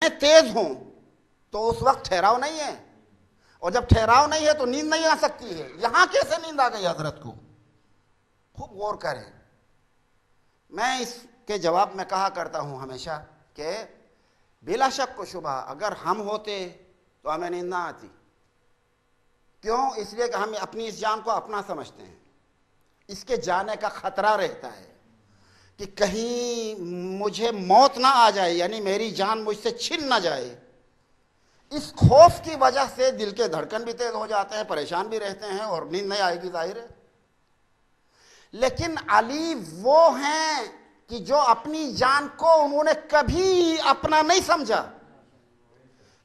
تیز ہوں تو اس وقت ٹھہراؤ نہیں ہے، اور جب ٹھہراؤ نہیں ہے تو نیند نہیں آ سکتی ہے۔ یہاں کیسے نیند آ گئی حضرت کو؟ خوب غور کریں۔ میں اس کے جواب میں کہا کرتا ہوں ہمیشہ کہ بلا شک و شبہ اگر ہم ہوتے تو ہمیں نیند نہ آتی۔ کیوں؟ اس لیے کہ ہم اپنی اس جان کو اپنا سمجھتے ہیں، اس کے جانے کا خطرہ رہتا ہے کہ کہیں مجھے موت نہ آ جائے، یعنی میری جان مجھ سے چھن نہ جائے۔ اس خوف کی وجہ سے دل کے دھڑکن بھی تیز ہو جاتے ہیں، پریشان بھی رہتے ہیں، اور نیند نہیں آئے گی ظاہر ہے۔ لیکن علی وہ ہیں کہ جو اپنی جان کو انہوں نے کبھی اپنا نہیں سمجھا،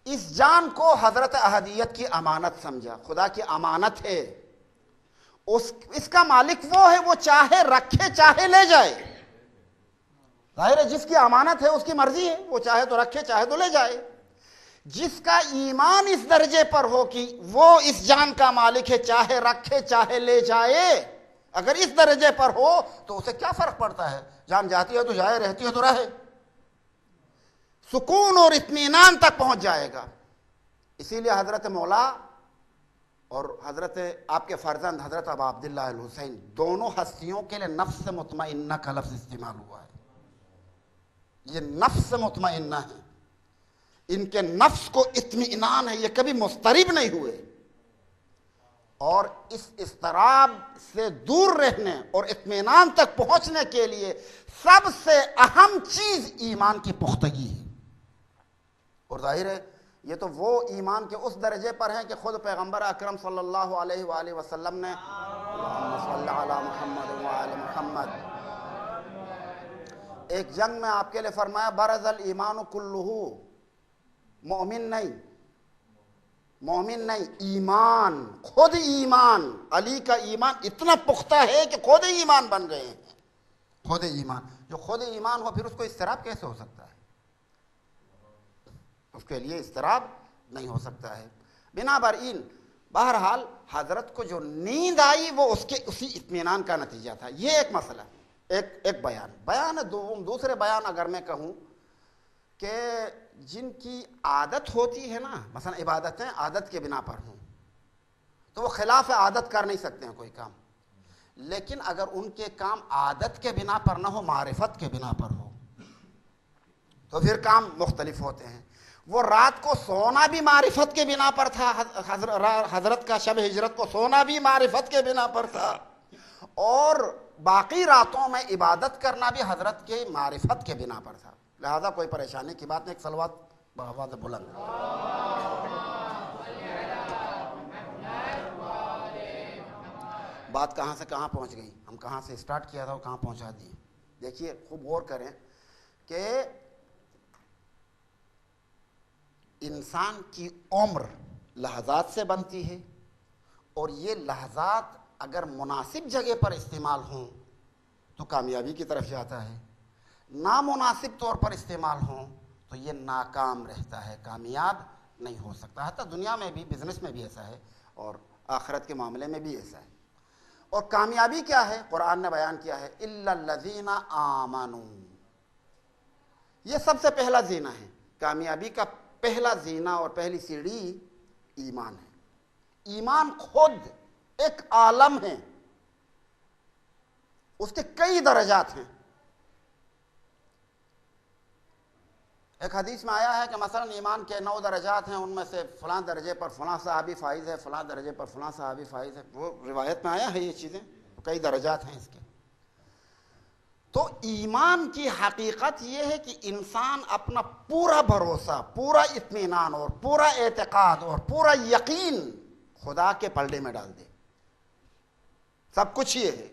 اس جان کو حضرت احدیت کی امانت سمجھا، خدا کی امانت ہے، اس کا مالک وہ ہے، وہ چاہے رکھے چاہے لے جائے۔ ظاہر ہے جس کی امانت ہے اس کی مرضی ہے، وہ چاہے تو رکھے چاہے تو لے جائے۔ جس کا ایمان اس درجے پر ہو کہ وہ اس جان کا مالک ہے، چاہے رکھے چاہے لے جائے، اگر اس درجے پر ہو تو اسے کیا فرق پڑتا ہے؟ جان جاتی ہے تو جائے، رہتی ہے تو رہے، سکون اور اطمینان تک پہنچ جائے گا۔ اسی لیے حضرت مولا اور حضرت آپ کے فرزند حضرت ابا عبداللہ الحسین، دونوں ہستیوں کے لیے نفس مطمئنہ کا لفظ استعمال ہوا ہے۔ یہ نفس مطمئنہ ہے، ان کے نفس کو اطمینان ہے، یہ کبھی مضطرب نہیں ہوئے، اور اس اضطراب سے دور رہنے اور اطمینان تک پہنچنے کے لیے سب سے اہم چیز ایمان کی پختگی ہے۔ اور ظاہر ہے یہ تو وہ ایمان کے اس درجے پر ہیں کہ خود پیغمبر اکرم صلی اللہ علیہ وآلہ وسلم نے اللہم صلی علی محمد وآل محمد، ایک جنگ میں آپ کے لئے فرمایا برز الایمان کلہ، مومن نہیں، ایمان، خود ایمان، علی کا ایمان اتنا پختہ ہے کہ خود ایمان بن گئے ہیں۔ خود ایمان، جو خود ایمان ہو پھر اس کو اضطراب کیسے ہو سکتا ہے؟ اس کے لیے اضطراب نہیں ہو سکتا ہے۔ بنا برئین بہرحال حضرت کو جو نیند آئی وہ اسی اطمینان کا نتیجہ تھا۔ یہ ایک مسئلہ، ایک بیان ہے۔ دوسرے بیان اگر میں کہوں کہ جن کی عادت ہوتی ہے نا، مثلا عبادتیں عادت کے بنا پر ہوں تو وہ خلاف عادت کر نہیں سکتے ہیں کوئی کام، لیکن اگر ان کے کام عادت کے بنا پر نہ ہو، معرفت کے بنا پر ہو، تو پھر کام مختلف ہوتے ہیں۔ وہ رات کو سونا بھی معرفت کے بنا پر تھا، حضرت کا شب ہجرت کو سونا بھی معرفت کے بنا پر تھا، اور باقی راتوں میں عبادت کرنا بھی حضرت کے معرفت کے بنا پر تھا، لہذا کوئی پریشانی کی بات نہیں۔ ایک صلوات بآواز بلند۔ بات کہاں سے کہاں پہنچ گئی، ہم کہاں سے سٹارٹ کیا تھا وہ کہاں پہنچا دی۔ دیکھیے خوب غور کریں کہ انسان کی عمر لحظات سے بنتی ہے، اور یہ لحظات اگر مناسب جگہ پر استعمال ہوں تو کامیابی کی طرف جاتا ہے، نامناسب طور پر استعمال ہوں تو یہ ناکام رہتا ہے، کامیاب نہیں ہو سکتا۔ حتیٰ دنیا میں بھی، بزنس میں بھی ایسا ہے، اور آخرت کے معاملے میں بھی ایسا ہے۔ اور کامیابی کیا ہے؟ قرآن نے بیان کیا ہے الا الذین آمنوا، یہ سب سے پہلا زینہ ہے۔ کامیابی کا پہلا زینہ اور پہلی سیڑھی ایمان ہے۔ ایمان خود ایک عالم ہے، اس کے کئی درجات ہیں۔ ایک حدیث میں آیا ہے کہ مثلا ایمان کے 9 درجات ہیں، ان میں سے فلاں درجے پر فلاں صحابی فائز ہے، فلاں درجے پر فلاں صحابی فائز ہے، وہ روایت میں آیا ہے یہ چیزیں، کئی درجات ہیں اس کے۔ تو ایمان کی حقیقت یہ ہے کہ انسان اپنا پورا بھروسہ، پورا اطمینان اور پورا اعتقاد اور پورا یقین خدا کے پلڑے میں ڈال دے۔ سب کچھ یہ ہے،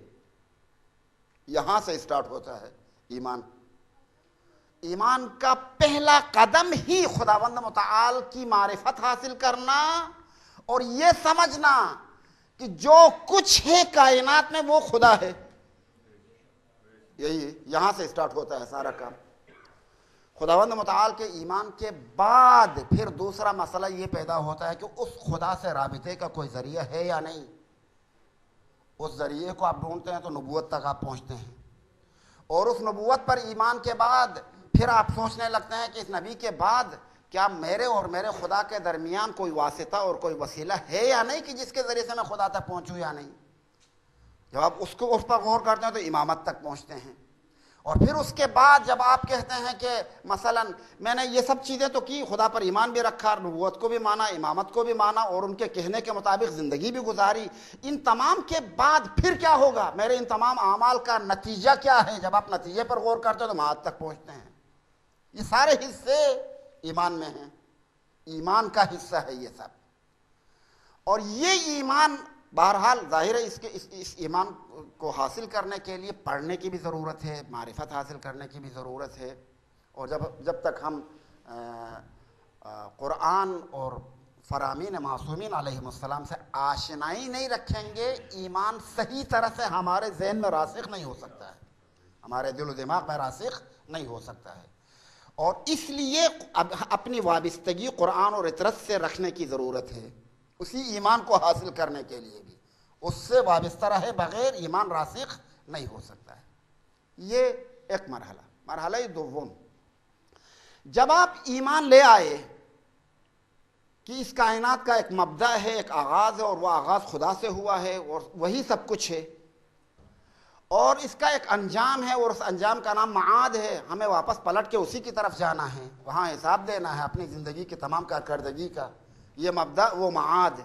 یہاں سے سٹارٹ ہوتا ہے ایمان۔ ایمان کا پہلا قدم ہی خداوند متعال کی معرفت حاصل کرنا، اور یہ سمجھنا کہ جو کچھ ہے کائنات میں وہ خدا ہے۔ یہی یہاں سے سٹارٹ ہوتا ہے سارا کام۔ خداوند متعال کے ایمان کے بعد پھر دوسرا مسئلہ یہ پیدا ہوتا ہے کہ اس خدا سے رابطے کا کوئی ذریعہ ہے یا نہیں۔ اس ذریعے کو آپ ڈھونڈتے ہیں تو نبوت تک آپ پہنچتے ہیں، اور اس نبوت پر ایمان کے بعد پھر آپ سوچنے لگتے ہیں کہ اس نبی کے بعد کیا میرے اور میرے خدا کے درمیان کوئی واسطہ اور کوئی وسیلہ ہے یا نہیں کہ جس کے ذریعے سے میں خدا تک پہنچوں یا نہیں؟ جب آپ اس پر غور کرتے ہیں تو امامت تک پہنچتے ہیں. اور پھر اس کے بعد جب آپ کہتے ہیں کہ مثلا میں نے یہ سب چیزیں تو کی، خدا پر ایمان بھی رکھا، نبوت کو بھی مانا، امامت کو بھی مانا، اور ان کے کہنے کے مطابق زندگی بھی گزاری، ان تمام کے بعد پھر کیا ہوگا؟ میرے ان تمام اعمال کا نتیجہ کیا ہے؟ جب آپ نتیجے پر غور کرتے ہیں تو معاد تک پہنچتے ہیں. یہ سارے حصے ایمان میں ہیں، ایمان کا حصہ ہے یہ سب. اور یہ ایمان بہرحال ظاہر ہے اس ایمان کو حاصل کرنے کے لیے پڑھنے کی بھی ضرورت ہے، معرفت حاصل کرنے کی بھی ضرورت ہے. اور جب تک ہم قرآن اور فرامین معصومین علیہم السلام سے آشنائی نہیں رکھیں گے، ایمان صحیح طرح سے ہمارے ذہن میں راسخ نہیں ہو سکتا ہے، ہمارے دل و دماغ میں راسخ نہیں ہو سکتا ہے. اور اس لیے اپنی وابستگی قرآن اور اطرت سے رکھنے کی ضرورت ہے، اسی ایمان کو حاصل کرنے کے لیے بھی. اس سے وابستہ رہے بغیر ایمان راسخ نہیں ہو سکتا ہے. یہ ایک مرحلہ دوم. جب آپ ایمان لے آئے کہ اس کائنات کا ایک مبدأ ہے، ایک آغاز ہے، اور وہ آغاز خدا سے ہوا ہے اور وہی سب کچھ ہے، اور اس کا ایک انجام ہے اور اس انجام کا نام معاد ہے، ہمیں واپس پلٹ کے اسی کی طرف جانا ہے، وہاں حساب دینا ہے اپنی زندگی کی تمام کارکردگی کا. یہ مبدأ وہ معاد.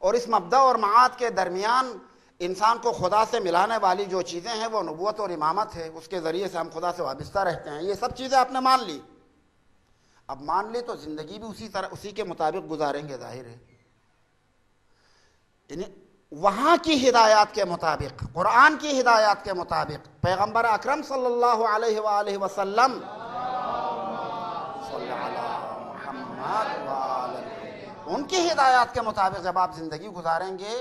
اور اس مبدأ اور معاد کے درمیان انسان کو خدا سے ملانے والی جو چیزیں ہیں وہ نبوت اور امامت ہے، اس کے ذریعے سے ہم خدا سے وابستہ رہتے ہیں. یہ سب چیزیں آپ نے مان لی. اب مان لی تو زندگی بھی اسی کے مطابق گزاریں گے، ظاہر ہے. یعنی وہاں کی ہدایات کے مطابق، قرآن کی ہدایات کے مطابق، پیغمبر اکرم صلی اللہ علیہ وآلہ وسلم صلی اللہ محمد ان کی ہدایات کے مطابق جب آپ زندگی گزاریں گے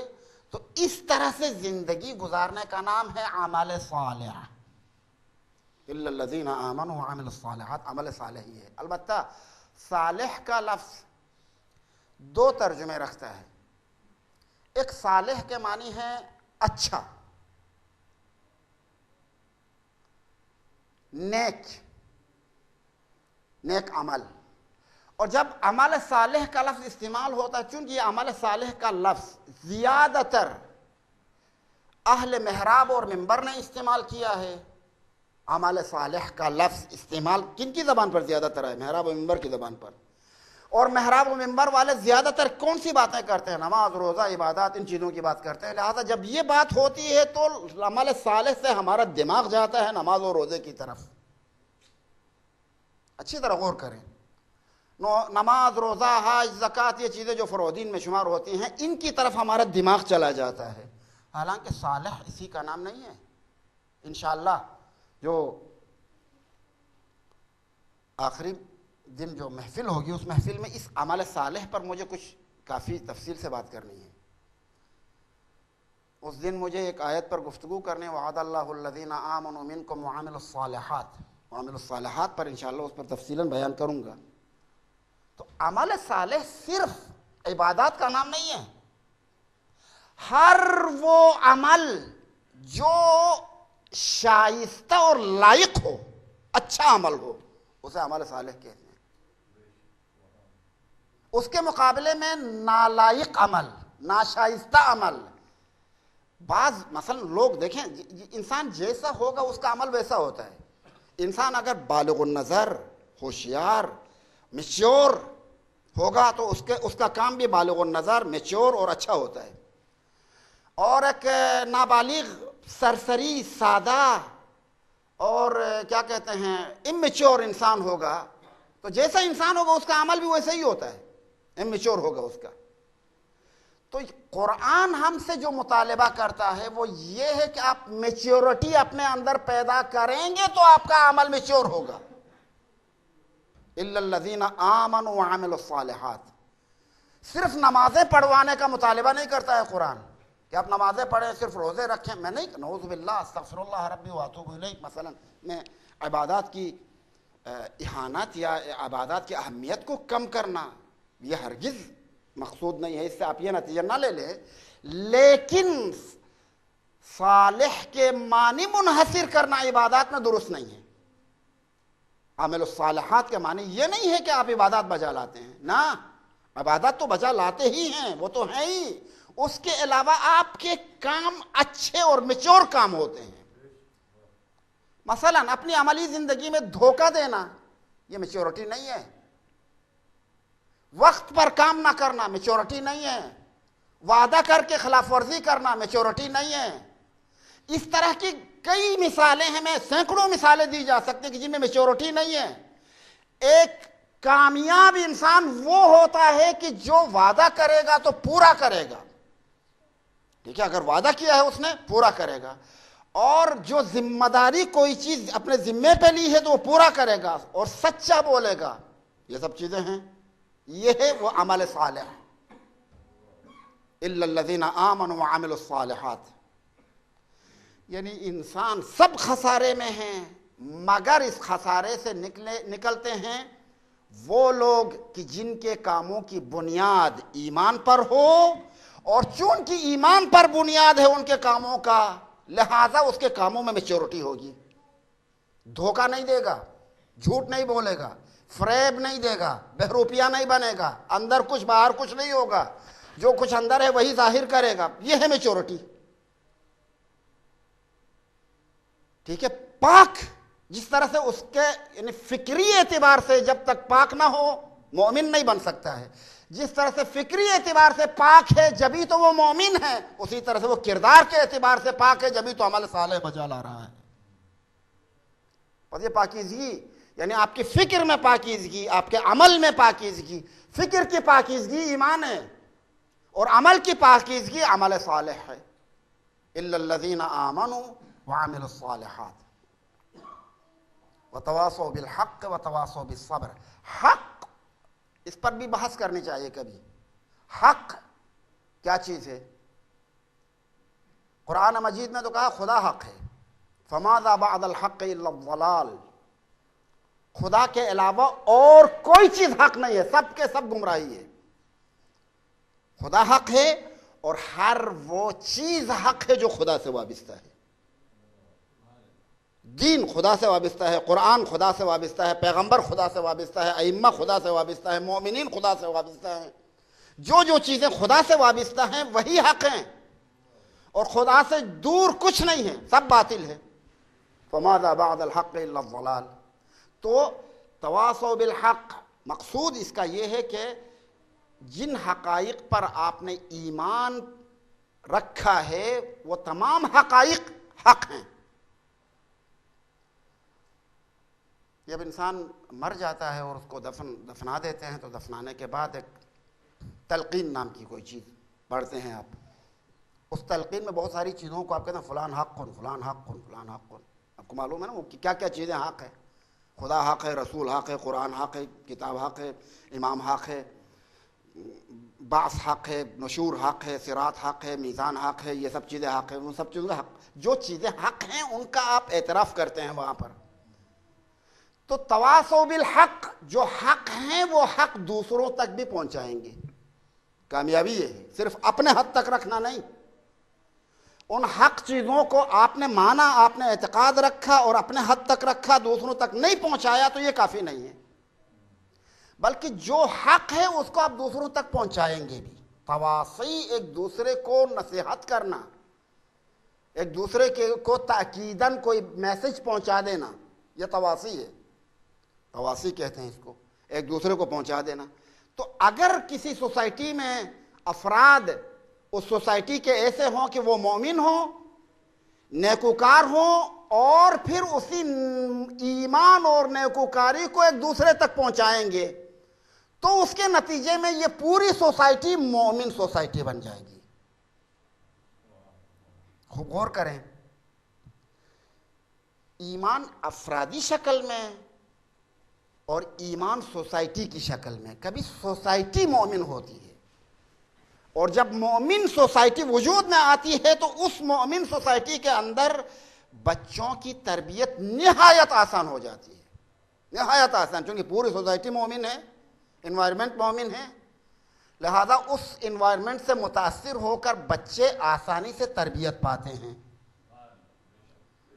تو اس طرح سے زندگی گزارنے کا نام ہے عمل صالح. الا الذین آمنوا وعملوا الصالحات، عمل صالح ہی ہے. البتہ صالح کا لفظ دو ترجمے رکھتا ہے. ایک صالح کے معنی ہے اچھا، نیک عمل. اور جب عمل صالح کا لفظ استعمال ہوتا ہے، چونکہ یہ عمل صالح کا لفظ زیادہ تر اہل محراب اور منبر نے استعمال کیا ہے. عمل صالح کا لفظ استعمال کن کی زبان پر زیادہ تر ہے؟ محراب و منبر کی زبان پر. اور محراب و منبر والے زیادہ تر کون سی باتیں کرتے ہیں؟ نماز، روزہ، عبادات، ان چیزوں کی بات کرتے ہیں. لہذا جب یہ بات ہوتی ہے تو عمل صالح سے ہمارا دماغ جاتا ہے نماز و روزے کی طرف. اچھی طرح غور کریں. نماز، روزہ، حج، زکوٰۃ، یہ چیزیں جو فروع دین میں شمار ہوتی ہیں، ان کی طرف ہمارا دماغ چلا جاتا ہے. حالانکہ صالح اسی کا نام نہیں ہے. انشاءاللہ جو آخری دن جو محفل ہوگی، اس محفل میں اس عمل صالح پر مجھے کچھ کافی تفصیل سے بات کرنی ہے. اس دن مجھے ایک آیت پر گفتگو کرنے، وعد اللہ الذین آمنوا منکم وعملوا الصالحات، وعملوا الصالحات پر انشاءاللہ اس پر تفصیلاً بیان کروں گا. تو عمل صالح صرف عبادات کا نام نہیں ہے. ہر وہ عمل جو شائستہ اور لائق ہو، اچھا عمل ہو، اسے عمل صالح کہتے ہیں. اس کے مقابلے میں نالائق عمل، ناشائستہ عمل، بعض مثلا لوگ دیکھیں، انسان جیسا ہوگا اس کا عمل ویسا ہوتا ہے. انسان اگر بالغ النظر، ہوشیار، میچور ہوگا تو اس کا کام بھی بالغ النظر، میچور اور اچھا ہوتا ہے. اور ایک نابالغ، سرسری، سادہ اور کیا کہتے ہیں امیچور انسان ہوگا تو جیسا انسان ہوگا اس کا عمل بھی ویسا ہی ہوتا ہے، امیچور ہوگا اس کا. تو قرآن ہم سے جو مطالبہ کرتا ہے وہ یہ ہے کہ آپ میچورٹی اپنے اندر پیدا کریں گے تو آپ کا عمل میچور ہوگا. الا الذین آمنوا وعملوا الصالحات. صرف نمازیں پڑھوانے کا مطالبہ نہیں کرتا ہے قرآن کہ آپ نمازیں پڑھیں، صرف روزے رکھیں. میں نہیں، نعوذ باللہ، استغفر اللہ ربی واتوب الیہ. مثلا میں عبادات کی اہانت یا عبادات کی اہمیت کو کم کرنا یہ ہرگز مقصود نہیں ہے، اس سے آپ یہ نتیجہ نہ لے لیں. لیکن صالح کے معنی منحصر کرنا عبادات میں درست نہیں ہے. عامل الصالحات کے معنی یہ نہیں ہے کہ آپ عبادات بجا لاتے ہیں، نہ، عبادات تو بجا لاتے ہی ہیں، وہ تو ہیں ہی، اس کے علاوہ آپ کے کام اچھے اور میچور کام ہوتے ہیں۔ مثلا اپنی عملی زندگی میں دھوکہ دینا، یہ میچورٹی نہیں ہے۔ وقت پر کام نہ کرنا میچورٹی نہیں ہے۔ وعدہ کر کے خلاف ورزی کرنا میچورٹی نہیں ہے۔ اس طرح کی کئی مثالیں ہمیں سینکڑوں مثالیں دی جا سکتی ہیں کہ جن میں میچورٹی نہیں ہے۔ ایک کامیاب انسان وہ ہوتا ہے کہ جو وعدہ کرے گا تو پورا کرے گا، ٹھیک ہے، اگر وعدہ کیا ہے اس نے پورا کرے گا، اور جو ذمہ داری کوئی چیز اپنے ذمے پہ لی ہے تو وہ پورا کرے گا اور سچا بولے گا، یہ سب چیزیں ہیں، یہ ہے وہ عمل صالح۔ الا الذین آمنوا وعملوا الصالحات، یعنی انسان سب خسارے میں ہیں، مگر اس خسارے سے نکلتے ہیں وہ لوگ کہ جن کے کاموں کی بنیاد ایمان پر ہو، اور چونکہ ایمان پر بنیاد ہے ان کے کاموں کا، لہذا اس کے کاموں میں میچورٹی ہوگی، دھوکہ نہیں دے گا، جھوٹ نہیں بولے گا، فریب نہیں دے گا، بہروپیہ نہیں بنے گا، اندر کچھ باہر کچھ نہیں ہوگا، جو کچھ اندر ہے وہی ظاہر کرے گا، یہ ہے میچورٹی، ٹھیک ہے۔ پاک جس طرح سے اس کے یعنی فکری اعتبار سے جب تک پاک نہ ہو مومن نہیں بن سکتا ہے، جس طرح سے فکری اعتبار سے پاک ہے جبھی تو وہ مومن ہے، اسی طرح سے وہ کردار کے اعتبار سے پاک ہے جبھی تو عمل صالح بجا لا رہا ہے۔ اور یہ پاکیزگی یعنی آپ کی فکر میں پاکیزگی، آپ کے عمل میں پاکیزگی، فکر کی پاکیزگی ایمان ہے، اور عمل کی پاکیزگی عمل صالح ہے۔ الا الذین آمنوا وعملوا الصالحات وتواصوا بالحق وتواصوا بالصبر۔ حق، اس پر بھی بحث کرنی چاہیے کبھی، حق کیا چیز ہے؟ قرآن مجید میں تو کہا خدا حق ہے، فماذا بعد الحق الا الضلال، خدا کے علاوہ اور کوئی چیز حق نہیں ہے، سب کے سب گمراہی ہے۔ خدا حق ہے اور ہر وہ چیز حق ہے جو خدا سے وابستہ ہے۔ دین خدا سے وابستہ ہے، قرآن خدا سے وابستہ ہے، پیغمبر خدا سے وابستہ ہے، ائمہ خدا سے وابستہ ہے، مومنین خدا سے وابستہ ہیں، جو چیزیں خدا سے وابستہ ہیں وہی حق ہیں، اور خدا سے دور کچھ نہیں ہے، سب باطل ہے۔ فماذا بعد الحق الا الضلال۔ تو تواصوا بالحق، مقصود اس کا یہ ہے کہ جن حقائق پر آپ نے ایمان رکھا ہے وہ تمام حقائق حق ہیں۔ جب انسان مر جاتا ہے اور اس کو دفنا دیتے ہیں تو دفنانے کے بعد ایک تلقین نام کی کوئی چیز پڑھتے ہیں آپ، اس تلقین میں بہت ساری چیزوں کو آپ کہتے ہیں فلان حق فلان حق فلان حق، آپ کو معلوم ہے نا وہ کیا کیا چیزیں حق ہے؟ خدا حق ہے، رسول حق ہے، قرآن حق ہے، کتاب حق ہے، امام حق ہے، بعث حق ہے، نشور حق ہے، صراط حق ہے، میزان حق ہے، یہ سب چیزیں حق ہیں، ان سب چیزوں کا حق، جو چیزیں حق ہیں ان کا آپ اعتراف کرتے ہیں وہاں پر۔ تو تواصوا بالحق، جو حق ہیں وہ حق دوسروں تک بھی پہنچائیں گے، کامیابی یہ ہے، صرف اپنے حد تک رکھنا نہیں، ان حق چیزوں کو آپ نے مانا، آپ نے اعتقاد رکھا اور اپنے حد تک رکھا، دوسروں تک نہیں پہنچایا تو یہ کافی نہیں ہے، بلکہ جو حق ہے اس کو آپ دوسروں تک پہنچائیں گے بھی۔ تواصی، ایک دوسرے کو نصیحت کرنا، ایک دوسرے کو تاکیداً کوئی میسج پہنچا دینا، یہ تواصی ہے، تواصی کہتے ہیں اس کو، ایک دوسرے کو پہنچا دینا۔ تو اگر کسی سوسائٹی میں افراد اس سوسائٹی کے ایسے ہوں کہ وہ مومن ہوں، نیکوکار ہوں، اور پھر اسی ایمان اور نیکوکاری کو ایک دوسرے تک پہنچائیں گے، تو اس کے نتیجے میں یہ پوری سوسائٹی مومن سوسائٹی بن جائے گی۔ خوب غور کریں، ایمان افرادی شکل میں اور ایمان سوسائٹی کی شکل میں، کبھی سوسائٹی مومن ہوتی ہے، اور جب مومن سوسائٹی وجود میں آتی ہے تو اس مومن سوسائٹی کے اندر بچوں کی تربیت نہایت آسان ہو جاتی ہے، نہایت آسان، چونکہ پوری سوسائٹی مومن ہے، انوائرمنٹ مومن ہے، لہذا اس انوائرمنٹ سے متاثر ہو کر بچے آسانی سے تربیت پاتے ہیں۔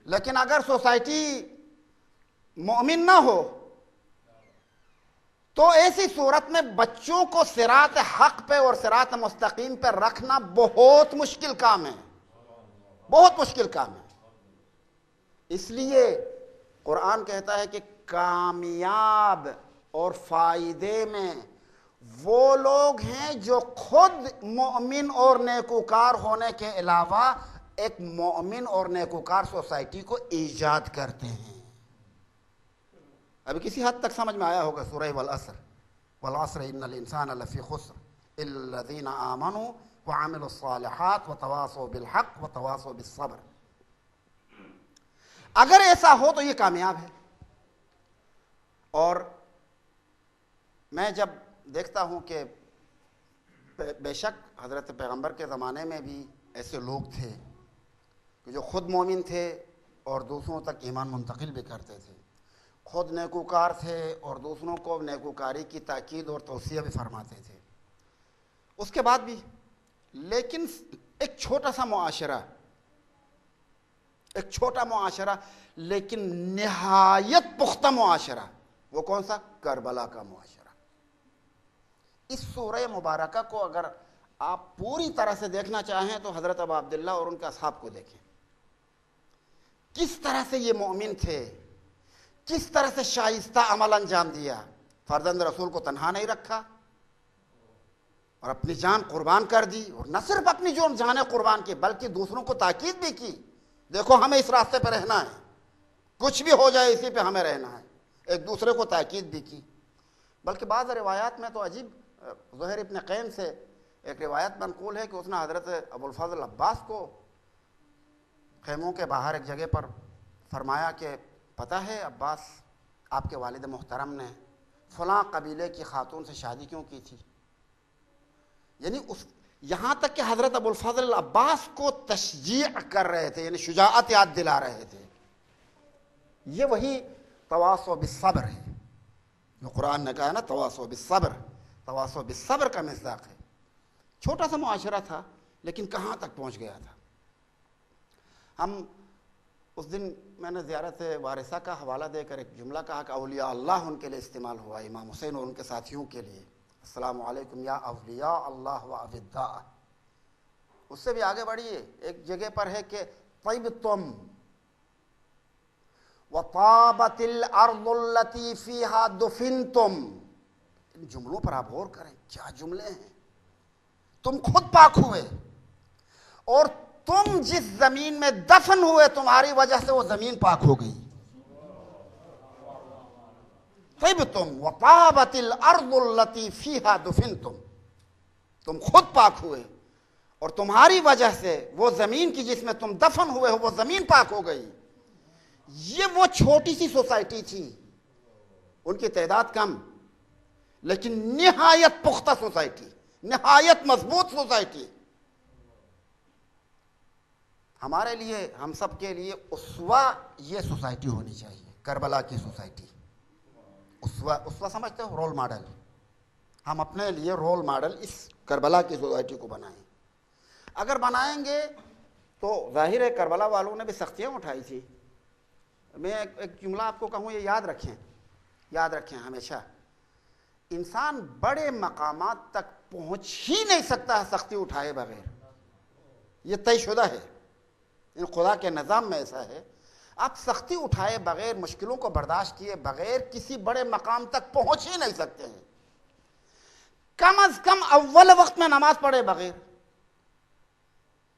لیکن اگر سوسائٹی مومن نہ ہو تو ایسی صورت میں بچوں کو صراط حق پہ اور صراط مستقیم پہ رکھنا بہت مشکل کام ہے، بہت مشکل کام ہے۔ اس لیے قرآن کہتا ہے کہ کامیاب اور فائدے میں وہ لوگ ہیں جو خود مومن اور نیکوکار ہونے کے علاوہ ایک مومن اور نیکوکار سوسائٹی کو ایجاد کرتے ہیں۔ ابھی کسی حد تک سمجھ میں آیا ہوگا سورہ والعصر، والعصر ان الانسان لفی خسر الا الذین آمنوا وعملوا الصالحات وتواصوا بالحق وتواصوا بالصبر۔ اگر ایسا ہو تو یہ کامیاب ہے۔ اور میں جب دیکھتا ہوں کہ بے شک حضرت پیغمبر کے زمانے میں بھی ایسے لوگ تھے کہ جو خود مومن تھے اور دوسروں تک ایمان منتقل بھی کرتے تھے، خود نیکوکار تھے اور دوسروں کو نیکوکاری کی تاکید اور توصیہ بھی فرماتے تھے۔ اس کے بعد بھی لیکن ایک چھوٹا سا معاشرہ، ایک چھوٹا معاشرہ لیکن نہایت پختہ معاشرہ، وہ کون سا؟ کربلا کا معاشرہ۔ اس سورہ مبارکہ کو اگر آپ پوری طرح سے دیکھنا چاہیں تو حضرت ابو عبداللہ اور ان کے اصحاب کو دیکھیں، کس طرح سے یہ مومن تھے، کس طرح سے شائستہ عمل انجام دیا، فرزند رسول کو تنہا نہیں رکھا اور اپنی جان قربان کر دی، اور نہ صرف اپنی جانیں قربان کی بلکہ دوسروں کو تاکید بھی کی، دیکھو ہمیں اس راستے پہ رہنا ہے، کچھ بھی ہو جائے اسی پہ ہمیں رہنا ہے، ایک دوسرے کو تاکید بھی کی۔ بلکہ بعض روایات میں تو عجیب، زہیر ابن قین سے ایک روایت منقول ہے کہ اس نے حضرت ابو الفضل عباس کو خیموں کے باہر ایک جگہ پر فرمایا کہ پتہ ہے عباس، آپ کے والد محترم نے فلاں قبیلے کی خاتون سے شادی کیوں کی تھی؟ یعنی یہاں تک کہ حضرت ابو الفضل عباس کو تشجیع کر رہے تھے، یعنی شجاعت یاد دلا رہے تھے۔ یہ وہی تواصوا بالصبر ہے جو قرآن نے کہا ہے نا، تواصوا بالصبر، تواصوا بالصبر کا مصداق ہے۔ چھوٹا سا معاشرہ تھا لیکن کہاں تک پہنچ گیا تھا۔ ہم اس دن میں نے زیارت وارثہ کا حوالہ دے کر ایک جملہ کہا کہ اولیاء اللہ ان کے لیے استعمال ہوا، امام حسین اور ان کے ساتھیوں کے لیے، السلام علیکم یا اولیاء اللہ و اوداء۔ اس سے بھی آگے بڑھیے، ایک جگہ پر ہے کہ طیبتم وطابت الارض التي فيها دفنتم۔ ان جملوں پر آپ غور کریں، کیا جملے ہیں۔ تم خود پاک ہوئے اور تم جس زمین میں دفن ہوئے تمہاری وجہ سے وہ زمین پاک ہو گئی۔ طیبتم وطابت الارض التي فيها دفنتم، تم خود پاک ہوئے اور تمہاری وجہ سے وہ زمین کی جس میں تم دفن ہوئے ہو وہ زمین پاک ہو گئی۔ یہ وہ چھوٹی سی سوسائٹی تھی، ان کی تعداد کم لیکن نہایت پختہ سوسائٹی، نہایت مضبوط سوسائٹی۔ ہمارے لیے، ہم سب کے لیے اسوہ یہ سوسائٹی ہونی چاہیے، کربلا کی سوسائٹی۔ اسوہ سمجھتے ہو؟ Role model. ہم اپنے لیے رول ماڈل اس کربلا کی سوسائٹی کو بنائیں۔ اگر بنائیں گے تو ظاہر ہے کربلا والوں نے بھی سختیاں اٹھائی تھی۔ میں ایک جملہ آپ کو کہوں، یہ یاد رکھیں ہمیشہ، انسان بڑے مقامات تک پہنچ ہی نہیں سکتا ہے سختی اٹھائے بغیر، یہ طے شدہ ہے، خدا کے نظام میں ایسا ہے۔ آپ سختی اٹھائے بغیر، مشکلوں کو برداشت کیے بغیر کسی بڑے مقام تک پہنچ ہی نہیں سکتے ہیں۔ کم از کم اول وقت میں نماز پڑھے بغیر،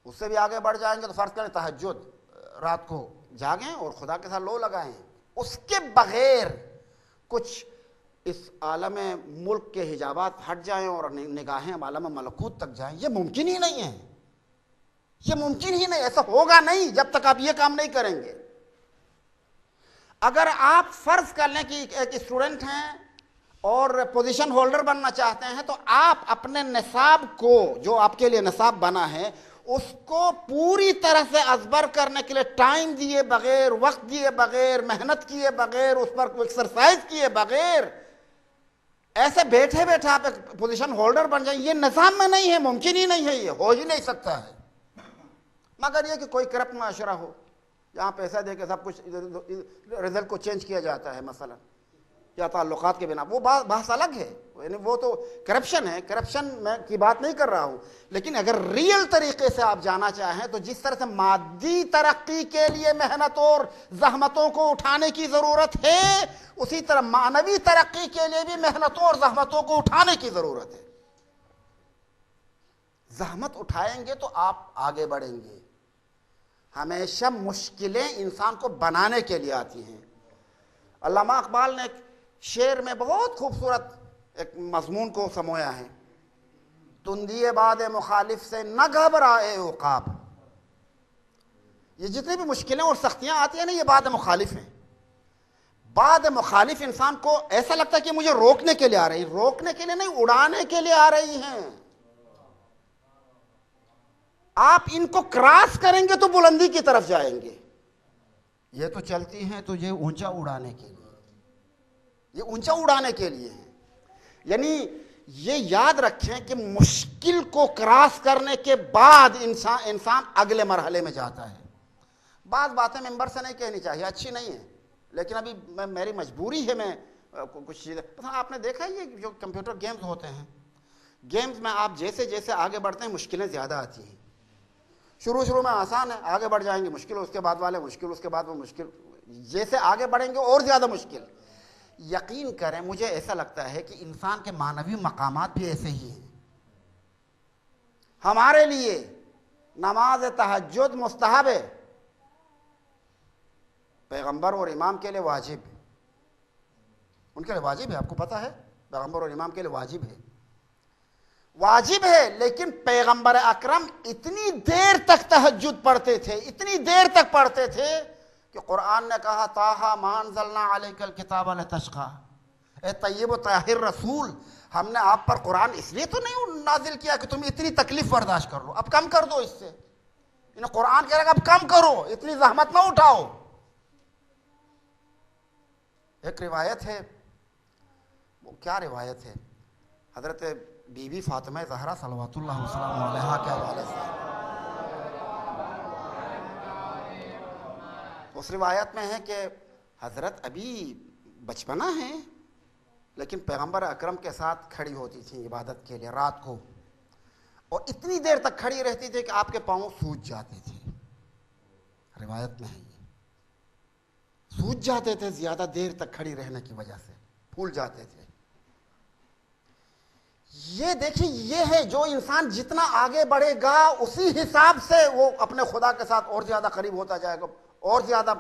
اس سے بھی آگے بڑھ جائیں گے تو فرض کریں تہجد، رات کو جاگیں اور خدا کے ساتھ لو لگائیں، اس کے بغیر کچھ اس عالم ملک کے حجابات ہٹ جائیں اور نگاہیں عالم ملکوت تک جائیں، یہ ممکن ہی نہیں ہے، یہ ممکن ہی نہیں، ایسا ہوگا نہیں جب تک آپ یہ کام نہیں کریں گے۔ اگر آپ فرض کر لیں کہ ایک اسٹوڈنٹ ہیں اور پوزیشن ہولڈر بننا چاہتے ہیں تو آپ اپنے نصاب کو، جو آپ کے لیے نصاب بنا ہے، اس کو پوری طرح سے ازبر کرنے کے لیے ٹائم دیے بغیر، وقت دیے بغیر، محنت کیے بغیر، اس پر ایکسرسائز کیے بغیر ایسے بیٹھے آپ ایک پوزیشن ہولڈر بن جائیں، یہ نظام میں نہیں ہے، ممکن ہی نہیں ہے، یہ ہو ہی نہیں سکتا ہے، مگر یہ کہ کوئی کرپٹ معاشرہ ہو جہاں پیسہ دے کے سب کچھ رزلٹ کو چینج کیا جاتا ہے مثلا، یا تعلقات کے بنا، وہ بحث الگ ہے، یعنی وہ تو کرپشن ہے، کرپشن میں کی بات نہیں کر رہا ہوں، لیکن اگر ریئل طریقے سے آپ جانا چاہیں تو جس طرح سے مادی ترقی کے لیے محنت اور زحمتوں کو اٹھانے کی ضرورت ہے، اسی طرح معنوی ترقی کے لیے بھی محنتوں اور زحمتوں کو اٹھانے کی ضرورت ہے۔ زحمت اٹھائیں گے تو آپ آگے بڑھیں گے۔ ہمیشہ مشکلیں انسان کو بنانے کے لیے آتی ہیں۔ علامہ اقبال نے ایک شعر میں بہت خوبصورت ایک مضمون کو سمویا ہے، تندی باد مخالف سے نہ گھبرائے عقاب۔ یہ جتنی بھی مشکلیں اور سختیاں آتی ہیں نا، یہ باد مخالف ہیں۔ باد مخالف انسان کو ایسا لگتا ہے کہ مجھے روکنے کے لیے آ رہی، روکنے کے لیے نہیں، اڑانے کے لیے آ رہی ہیں۔ آپ ان کو کراس کریں گے تو بلندی کی طرف جائیں گے۔ یہ تو چلتی ہیں تو یہ اونچا اڑانے کے لیے، یہ اونچا اڑانے کے لیے ہے۔ یعنی یہ یاد رکھیں کہ مشکل کو کراس کرنے کے بعد انسان اگلے مرحلے میں جاتا ہے۔ بعض باتیں ممبر سے نہیں کہنی چاہیے، اچھی نہیں ہیں، لیکن ابھی میری مجبوری ہے، میں کچھ چیزیں، آپ نے دیکھا ہے یہ جو کمپیوٹر گیمز ہوتے ہیں، گیمز میں آپ جیسے جیسے آگے بڑھتے ہیں مشکلیں زیادہ آتی ہیں۔ شروع میں آسان ہے، آگے بڑھ جائیں گے مشکل، اس کے بعد والے مشکل، اس کے بعد وہ مشکل، جیسے آگے بڑھیں گے اور زیادہ مشکل۔ یقین کریں مجھے ایسا لگتا ہے کہ انسان کے معنوی مقامات بھی ایسے ہی ہیں۔ ہمارے لیے نماز تہجد مستحب ہے، پیغمبر اور امام کے لیے واجب ہے، ان کے لیے واجب ہے، آپ کو پتہ ہے پیغمبر اور امام کے لیے واجب ہے، واجب ہے۔ لیکن پیغمبر اکرم اتنی دیر تک تہجد پڑھتے تھے، اتنی دیر تک پڑھتے تھے کہ قرآن نے کہا طٰہٰ مَا أَنزَلْنَا عَلَيْكَ الْكِتَابَ لِتَشْقَىٰ، اے طیب و طاہر رسول، ہم نے آپ پر قرآن اس لیے تو نہیں نازل کیا کہ تم اتنی تکلیف برداشت کر لو، اب کم کر دو اس سے، انہیں قرآن کہہ رہا کہ اب کم کرو، اتنی زحمت نہ اٹھاؤ۔ ایک روایت ہے، وہ کیا روایت ہے، حضرت بی بی فاطمہ زہرا صلوات اللہ وسلم علیہا کے حوالے سے، اس روایت میں ہے کہ حضرت ابھی بچپنا ہے لیکن پیغمبر اکرم کے ساتھ کھڑی ہوتی تھی عبادت کے لیے رات کو، اور اتنی دیر تک کھڑی رہتی تھی کہ آپ کے پاؤں سوج جاتے تھے، روایت میں ہے یہ، سوج جاتے تھے زیادہ دیر تک کھڑی رہنے کی وجہ سے، پھول جاتے تھے۔ یہ دیکھیں، یہ ہے جو انسان جتنا آگے بڑھے گا اسی حساب سے وہ اپنے خدا کے ساتھ اور زیادہ قریب ہوتا جائے گا، اور زیادہ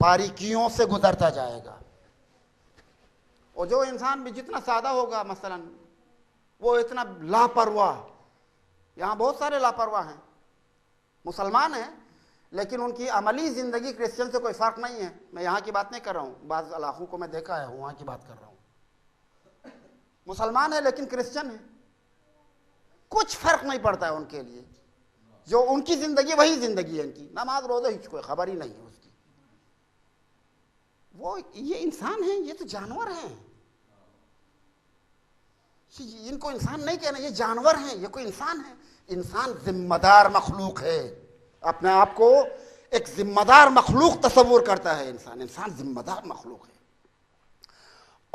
باریکیوں سے گزرتا جائے گا۔ اور جو انسان بھی جتنا سادہ ہوگا، مثلا وہ اتنا لاپرواہ، یہاں بہت سارے لاپرواہ ہیں، مسلمان ہیں لیکن ان کی عملی زندگی کرسچن سے کوئی فرق نہیں ہے۔ میں یہاں کی بات نہیں کر رہا ہوں، بعض علاقوں کو میں دیکھا ہے، وہاں کی بات کر رہا ہوں۔ مسلمان ہے لیکن کرسچن ہے، کچھ فرق نہیں پڑتا ہے ان کے لیے، جو ان کی زندگی وہی زندگی ہے ان کی، نماز روزہ ہی کوئی خبر ہی نہیں ہے اس کی۔ وہ یہ انسان ہیں، یہ تو جانور ہیں، ان کو انسان نہیں کہنا، یہ جانور ہیں، یہ کوئی انسان ہے۔ انسان ذمہ دار مخلوق ہے، اپنے آپ کو ایک ذمہ دار مخلوق تصور کرتا ہے انسان ذمہ دار مخلوق ہے۔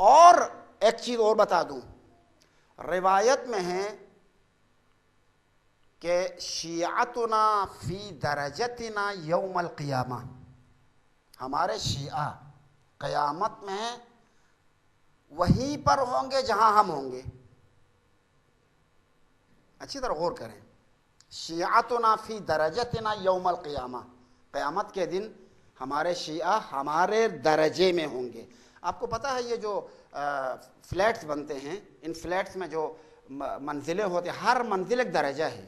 اور ایک چیز اور بتا دوں، روایت میں ہے کہ شیعتنا فی درجتنا یوم القیامہ، ہمارے شیعہ قیامت میں وہیں پر ہوں گے جہاں ہم ہوں گے۔ اچھی طرح غور کریں، شیعتنا فی درجتنا یوم القیامہ، قیامت کے دن ہمارے شیعہ ہمارے درجے میں ہوں گے۔ آپ کو پتہ ہے یہ جو فلیٹس بنتے ہیں، ان فلیٹس میں جو منزلیں ہوتی ہیں، ہر منزل ایک درجہ ہے،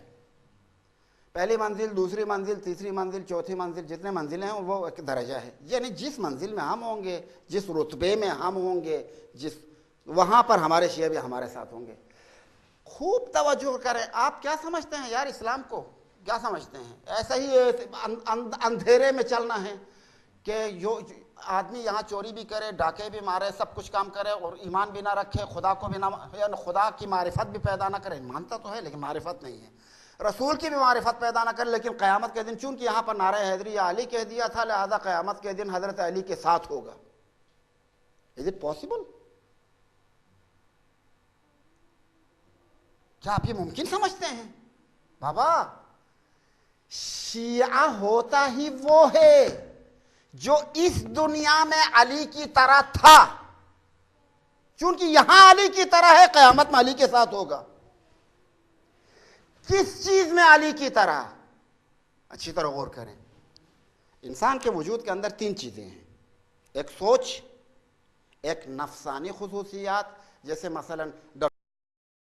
پہلی منزل، دوسری منزل، تیسری منزل، چوتھی منزل، جتنے منزلیں ہیں وہ ایک درجہ ہے۔ یعنی جس منزل میں ہم ہوں گے، جس رتبے میں ہم ہوں گے، وہاں پر ہمارے شیعہ بھی ہمارے ساتھ ہوں گے۔ خوب توجہ کریں، آپ کیا سمجھتے ہیں یار اسلام کو، کیا سمجھتے ہیں؟ ایسا ہی اندھیرے میں چلنا ہے کہ جو آدمی یہاں چوری بھی کرے، ڈاکے بھی مارے، سب کچھ کام کرے اور ایمان بھی نہ رکھے، خدا کو بھی نہ، یعنی خدا کی معرفت بھی پیدا نہ کرے، مانتا تو ہے لیکن معرفت نہیں ہے، رسول کی بھی معرفت پیدا نہ کرے، لیکن قیامت کے دن چونکہ یہاں پر نعرہ حیدری یا علی کہہ دیا تھا، لہذا قیامت کے دن حضرت علی کے ساتھ ہوگا۔ Is it possible? کیا آپ یہ ممکن سمجھتے ہیں؟ بابا شیعہ ہوتا ہی وہ ہے جو اس دنیا میں علی کی طرح تھا، چونکہ یہاں علی کی طرح ہے، قیامت میں علی کے ساتھ ہوگا۔ کس چیز میں علی کی طرح؟ اچھی طرح غور کریں۔ انسان کے وجود کے اندر 3 چیزیں ہیں، ایک سوچ، ایک نفسانی خصوصیات، جیسے مثلا